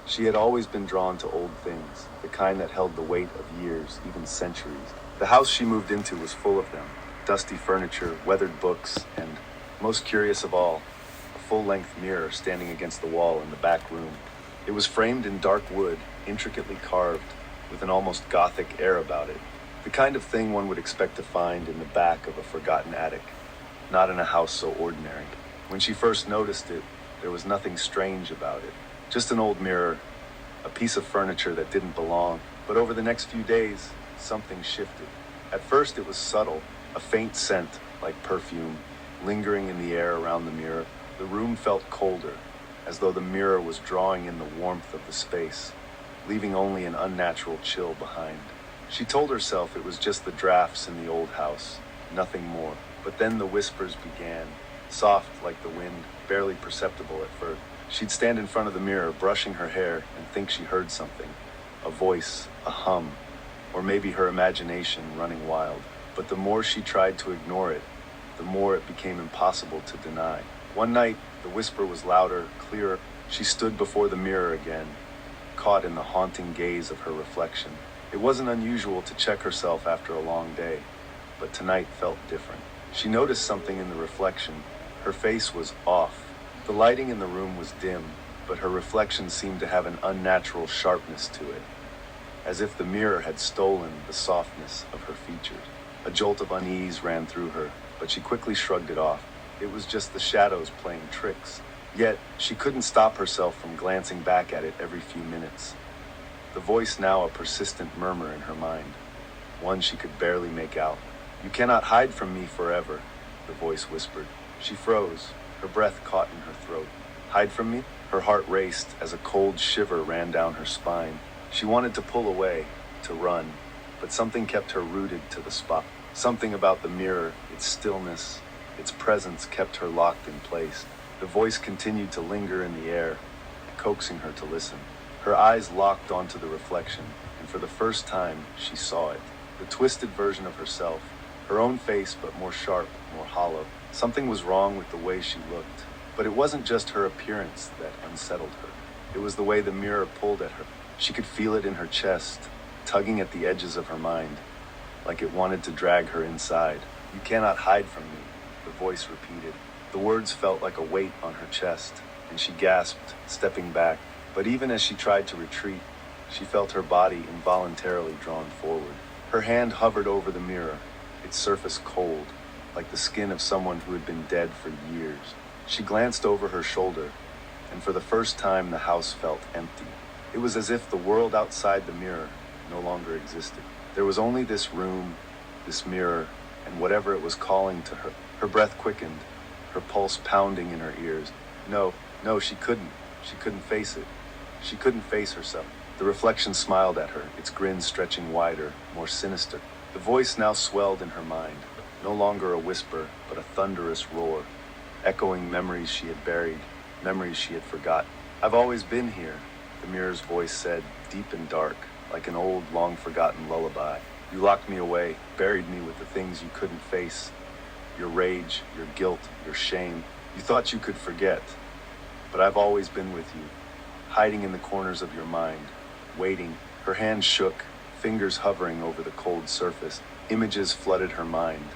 She had always been drawn to old things, the kind that held the weight of years, even centuries. The house she moved into was full of them, dusty furniture, weathered books, and, most curious of all, a full-length mirror standing against the wall in the back room. It was framed in dark wood, intricately carved, with an almost gothic air about it. The kind of thing one would expect to find in the back of a forgotten attic, not in a house so ordinary. When she first noticed it, there was nothing strange about it. Just an old mirror, a piece of furniture that didn't belong. But over the next few days, something shifted. At first it was subtle, a faint scent, like perfume, lingering in the air around the mirror. The room felt colder, as though the mirror was drawing in the warmth of the space, leaving only an unnatural chill behind. She told herself it was just the drafts in the old house, nothing more. But then the whispers began, soft like the wind, barely perceptible at first. She'd stand in front of the mirror, brushing her hair, and think she heard something. A voice, a hum, or maybe her imagination running wild. But the more she tried to ignore it, the more it became impossible to deny. One night, the whisper was louder, clearer. She stood before the mirror again, caught in the haunting gaze of her reflection. It wasn't unusual to check herself after a long day, but tonight felt different. She noticed something in the reflection. Her face was off. The lighting in the room was dim, but her reflection seemed to have an unnatural sharpness to it, as if the mirror had stolen the softness of her features. A jolt of unease ran through her, but she quickly shrugged it off. It was just the shadows playing tricks. Yet, she couldn't stop herself from glancing back at it every few minutes. The voice now a persistent murmur in her mind, one she could barely make out. "You cannot hide from me forever," the voice whispered. She froze, her breath caught in her throat. Hide from me? Her heart raced as a cold shiver ran down her spine. She wanted to pull away, to run, but something kept her rooted to the spot. Something about the mirror, its stillness, its presence kept her locked in place. The voice continued to linger in the air, coaxing her to listen. Her eyes locked onto the reflection, and for the first time, she saw it. The twisted version of herself, her own face but more sharp, more hollow. Something was wrong with the way she looked, but it wasn't just her appearance that unsettled her. It was the way the mirror pulled at her. She could feel it in her chest, tugging at the edges of her mind, like it wanted to drag her inside. "You cannot hide from me," the voice repeated. The words felt like a weight on her chest, and she gasped, stepping back. But even as she tried to retreat, she felt her body involuntarily drawn forward. Her hand hovered over the mirror, its surface cold, like the skin of someone who had been dead for years. She glanced over her shoulder, and for the first time the house felt empty. It was as if the world outside the mirror no longer existed. There was only this room, this mirror, and whatever it was calling to her. Her breath quickened, her pulse pounding in her ears. No, she couldn't. She couldn't face it. She couldn't face herself. The reflection smiled at her, its grin stretching wider, more sinister. The voice now swelled in her mind, no longer a whisper, but a thunderous roar, echoing memories she had buried, memories she had forgotten. "I've always been here," the mirror's voice said, deep and dark, like an old, long-forgotten lullaby. "You locked me away, buried me with the things you couldn't face, your rage, your guilt, your shame. You thought you could forget, but I've always been with you, hiding in the corners of your mind, waiting." Her hand shook, fingers hovering over the cold surface. Images flooded her mind,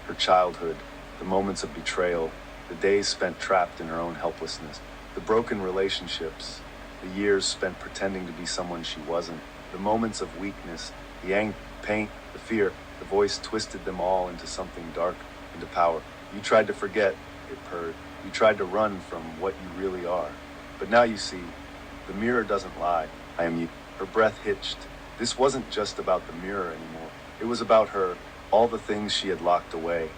her childhood, the moments of betrayal, the days spent trapped in her own helplessness, the broken relationships, the years spent pretending to be someone she wasn't, the moments of weakness, the pain, the fear. The voice twisted them all into something dark, into power. "You tried to forget," it purred. "You tried to run from what you really are. But now you see, the mirror doesn't lie. I am you." Her breath hitched. This wasn't just about the mirror anymore. It was about her, all the things she had locked away,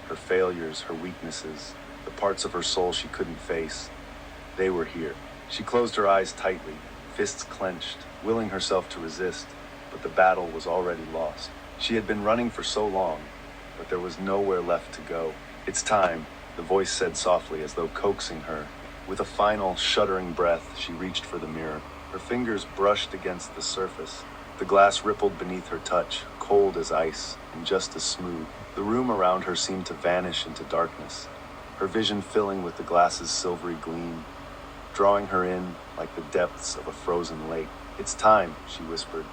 her failures, her weaknesses, the parts of her soul she couldn't face. They were here. She closed her eyes tightly, fists clenched, willing herself to resist, but the battle was already lost. She had been running for so long, but there was nowhere left to go. "It's time," the voice said softly, as though coaxing her. With a final, shuddering breath, she reached for the mirror. Her fingers brushed against the surface. The glass rippled beneath her touch, cold as ice, and just as smooth. The room around her seemed to vanish into darkness, her vision filling with the glass's silvery gleam. drawing her in like the depths of a frozen lake. "It's time," she whispered.